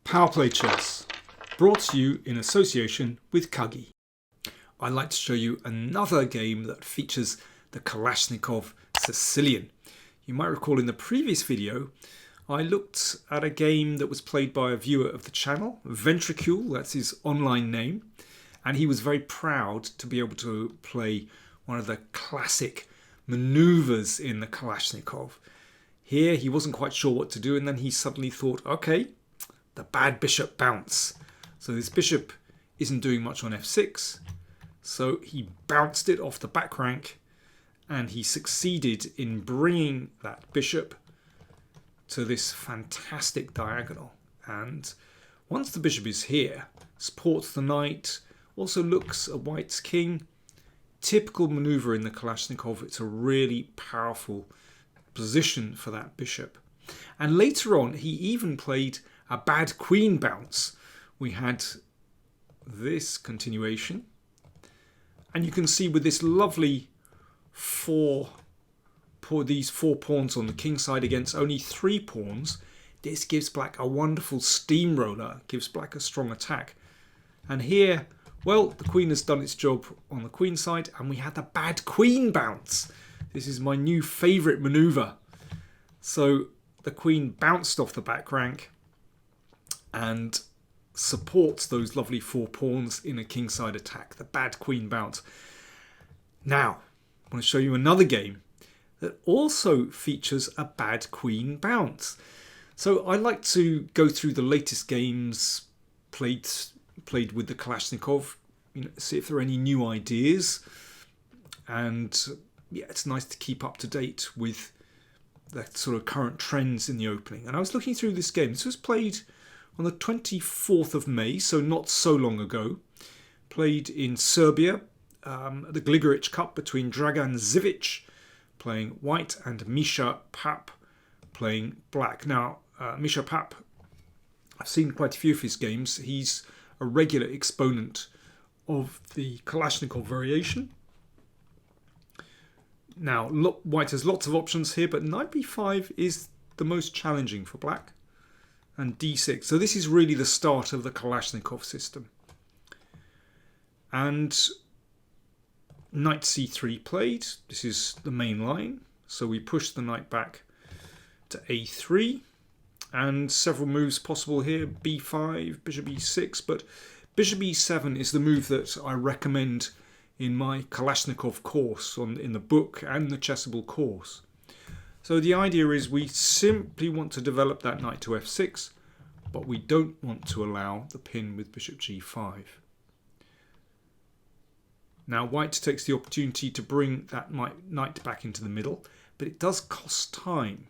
PowerPlayChess, brought to you in association with Kagi. I'd like to show you another game that features the Kalashnikov Sicilian. You might recall in the previous video I looked at a game that was played by a viewer of the channel, Ventricule, that's his online name, and he was very proud to be able to play one of the classic maneuvers in the Kalashnikov. Here he wasn't quite sure what to do, and then he suddenly thought, okay, the bad bishop bounce. So this bishop isn't doing much on f6, so he bounced it off the back rank, and he succeeded in bringing that bishop to this fantastic diagonal. And once the bishop is here, supports the knight, also looks at white's king. Typical maneuver in the Kalashnikov. It's a really powerful position for that bishop. And later on he even played a bad queen bounce. We had this continuation, and you can see with this lovely these four pawns on the king side against only 3 pawns, this gives black a wonderful steamroller, gives black a strong attack. And here, well, the queen has done its job on the queen side, and we had the bad queen bounce. This is my new favourite maneuver. So the queen bounced off the back rank and supports those lovely 4 pawns in a kingside attack, the bad queen bounce. Now, I want to show you another game that also features a bad queen bounce. So I like to go through the latest games played with the Kalashnikov, see if there are any new ideas. And yeah, it's nice to keep up to date with the sort of current trends in the opening. And I was looking through this game. This was played on the 24th of May, so not so long ago. Played in Serbia, the Gligoric Cup between Dragan Zivic playing white and Misha Pap playing black. Now, Misha Pap, I've seen quite a few of his games. He's a regular exponent of the Kalashnikov variation. Now, white has lots of options here, but knight b5 is the most challenging for black. And d6. So this is really the start of the Kalashnikov system. And knight c3 played. This is the main line. So we push the knight back to a3. And several moves possible here. b5, bishop e6. But bishop e7 is the move that I recommend in my Kalashnikov course in the book and the Chessable course. So the idea is we simply want to develop that knight to f6, but we don't want to allow the pin with bishop g5. Now white takes the opportunity to bring that knight back into the middle, but it does cost time.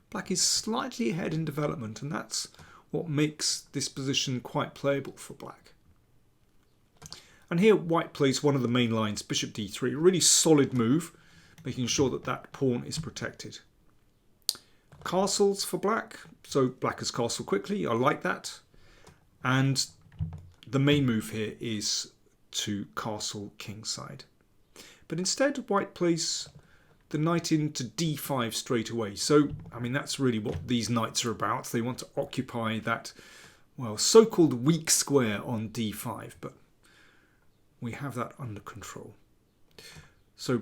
Black is slightly ahead in development, and that's what makes this position quite playable for black. And here white plays one of the main lines, bishop d3, a really solid move, making sure that that pawn is protected. Castles for black, so black has castled quickly, I like that. And the main move here is to castle kingside. But instead white plays the knight into d5 straight away. So, I mean, that's really what these knights are about. They want to occupy that, well, so-called weak square on d5, but we have that under control. So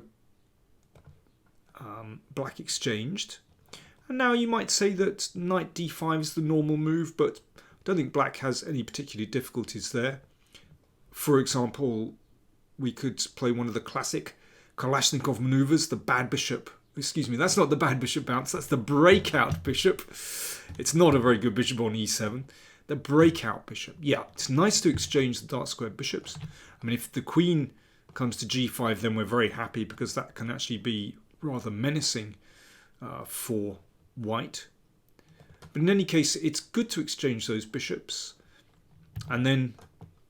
black exchanged, and now you might say that knight d5 is the normal move, but I don't think black has any particular difficulties there. For example, we could play one of the classic Kalashnikov maneuvers, the bad bishop. Excuse me, that's not the bad bishop bounce, that's the breakout bishop. It's not a very good bishop on e7. The breakout bishop. Yeah, it's nice to exchange the dark square bishops. I mean, if the queen comes to g5, then we're very happy, because that can actually be rather menacing for white. But in any case, it's good to exchange those bishops, and then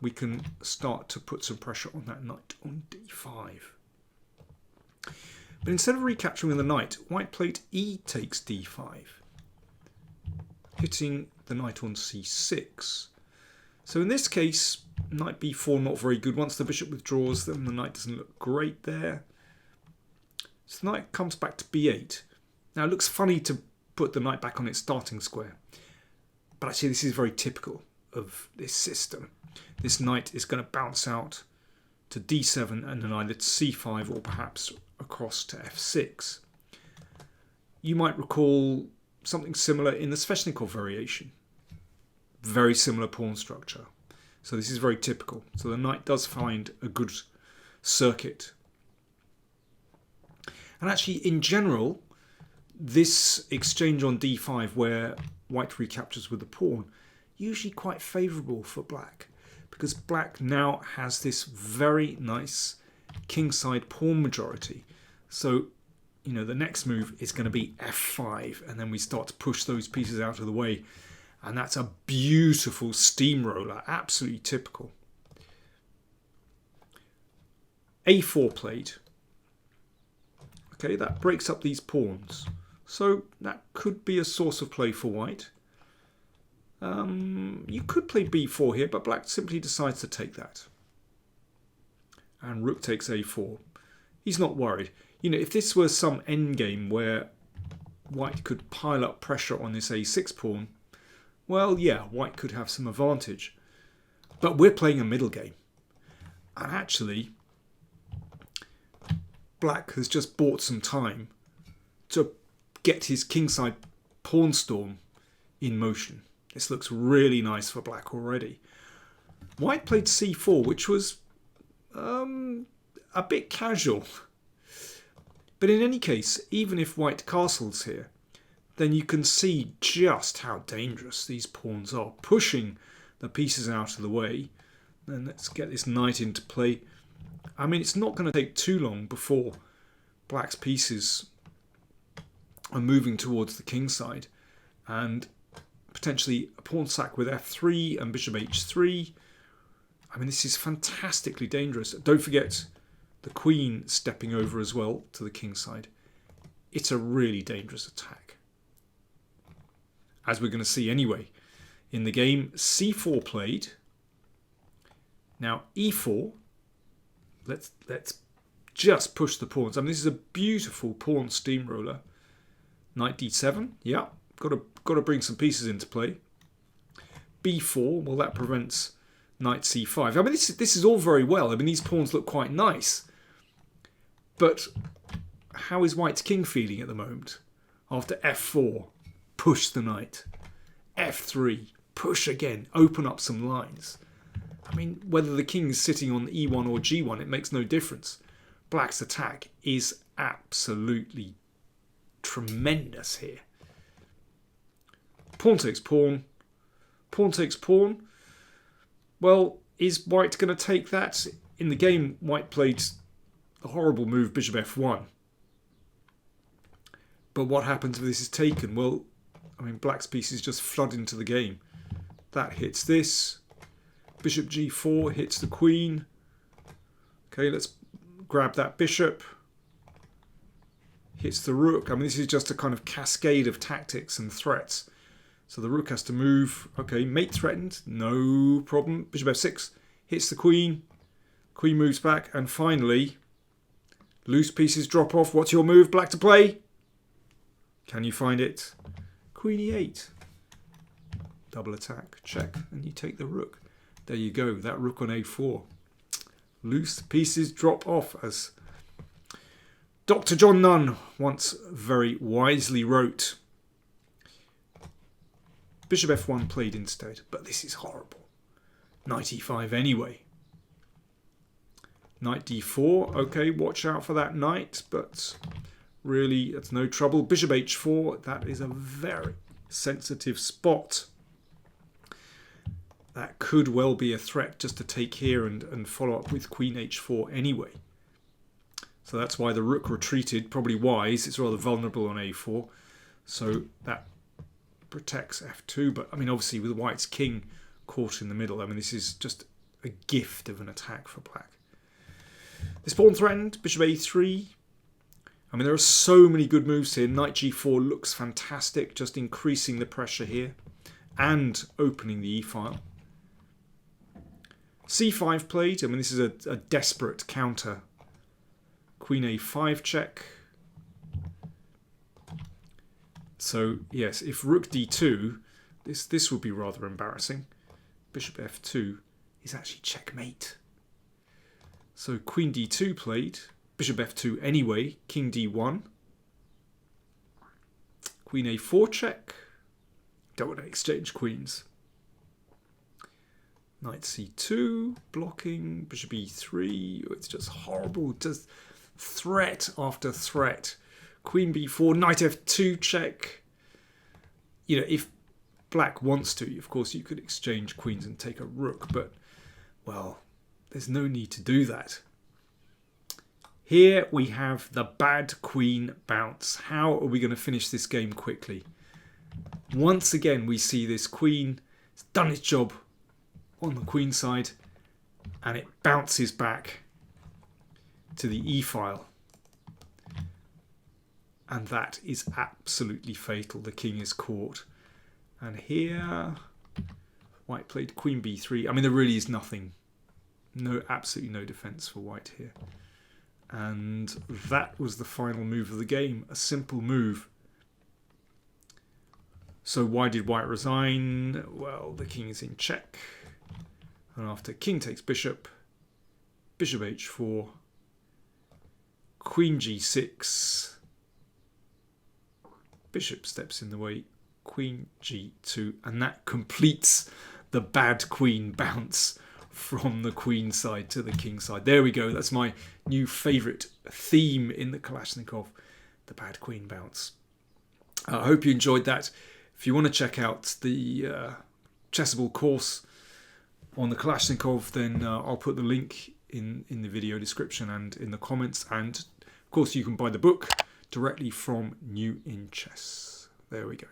we can start to put some pressure on that knight on d5. But instead of recapturing the knight, white played e takes d5, hitting the knight on c6. So in this case, knight b4 not very good. Once the bishop withdraws, then the knight doesn't look great there. So the knight comes back to b8. Now it looks funny to put the knight back on its starting square. But actually this is very typical of this system. This knight is going to bounce out to d7 and then either to c5 or perhaps across to f6. You might recall something similar in the Sveshnikov variation. Very similar pawn structure. So this is very typical. So the knight does find a good circuit. And actually, in general, this exchange on d5 where white recaptures with the pawn, usually quite favourable for black, because black now has this very nice kingside pawn majority. So, you know, the next move is going to be f5, and then we start to push those pieces out of the way. And that's a beautiful steamroller, absolutely typical. a4 played. Okay, that breaks up these pawns. So that could be a source of play for white. You could play b4 here, but black simply decides to take that. And rook takes a4. He's not worried. You know, if this were some endgame where white could pile up pressure on this a6 pawn, well, yeah, white could have some advantage. But we're playing a middle game. And actually, black has just bought some time to get his kingside pawn storm in motion. This looks really nice for black already. White played c4, which was a bit casual. But in any case, even if white castles here, then you can see just how dangerous these pawns are, pushing the pieces out of the way. And let's get this knight into play. I mean, it's not going to take too long before black's pieces are moving towards the king side, and potentially a pawn sack with f3 and bishop h3. I mean, this is fantastically dangerous. Don't forget the queen stepping over as well to the king side. It's a really dangerous attack, as we're going to see anyway. In the game, c4 played. Now e4. Let's just push the pawns. I mean, this is a beautiful pawn steamroller. Knight d7. Yeah, got to bring some pieces into play. b4. Well, that prevents knight c5. I mean, this is all very well. I mean, these pawns look quite nice. But how is white's king feeling at the moment? After f4, push the knight. f3, push again, open up some lines. I mean, whether the king is sitting on e1 or g1, it makes no difference. Black's attack is absolutely tremendous here. Pawn takes pawn. Pawn takes pawn. Well, is white going to take that? In the game, white played a horrible move, bishop f1. But what happens if this is taken? Well, I mean, black's pieces just flood into the game. That hits this. Bishop g4 hits the queen. Okay, let's grab that bishop. Hits the rook. I mean, this is just a kind of cascade of tactics and threats. So the rook has to move. Okay, mate threatened. No problem. Bishop f6 hits the queen. Queen moves back. And finally, loose pieces drop off. What's your move, black, to play? Can you find it? Queen e8. Double attack. Check. And you take the rook. There you go. That rook on a4. Loose pieces drop off, as Dr. John Nunn once very wisely wrote. Bishop f1 played instead, but this is horrible. Knight e5 anyway. Knight d4. Okay, watch out for that knight, but really it's no trouble. Bishop h4. That is a very sensitive spot. That could well be a threat just to take here and follow up with queen h4 anyway. So that's why the rook retreated. Probably wise. It's rather vulnerable on a4. So that protects f2. But, I mean, obviously with white's king caught in the middle, I mean, this is just a gift of an attack for black. This pawn threatened. Bishop a3. I mean, there are so many good moves here. Knight g4 looks fantastic. Just increasing the pressure here and opening the e-file. c5 played. I mean, this is a desperate counter. Queen a5 check. So, yes, if rook d2, This would be rather embarrassing. Bishop f2 is actually checkmate. So queen d2 played, bishop f2 anyway, king d1. Queen a4 check. Don't want to exchange queens. Knight c2, blocking, bishop e3. It's just horrible, just threat after threat. Queen b4, knight f2 check. You know, if black wants to, of course, you could exchange queens and take a rook, but, well, there's no need to do that. Here we have the bad queen bounce. How are we going to finish this game quickly? Once again, we see this queen. It's done its job on the queen side, and it bounces back to the e-file. And that is absolutely fatal. The king is caught. And here, white played queen b3. I mean, there really is nothing. No, absolutely no defense for white here. And that was the final move of the game. A simple move. So why did white resign? Well, the king is in check. And after king takes bishop, bishop h4, queen g6, bishop steps in the way, queen g2, and that completes the bad queen bounce from the queen side to the king side. There we go. That's my new favourite theme in the Kalashnikov, the bad queen bounce. I hope you enjoyed that. If you want to check out the Chessable course on the Kalashnikov, then I'll put the link in the video description and in the comments. And of course, you can buy the book directly from New in Chess. There we go.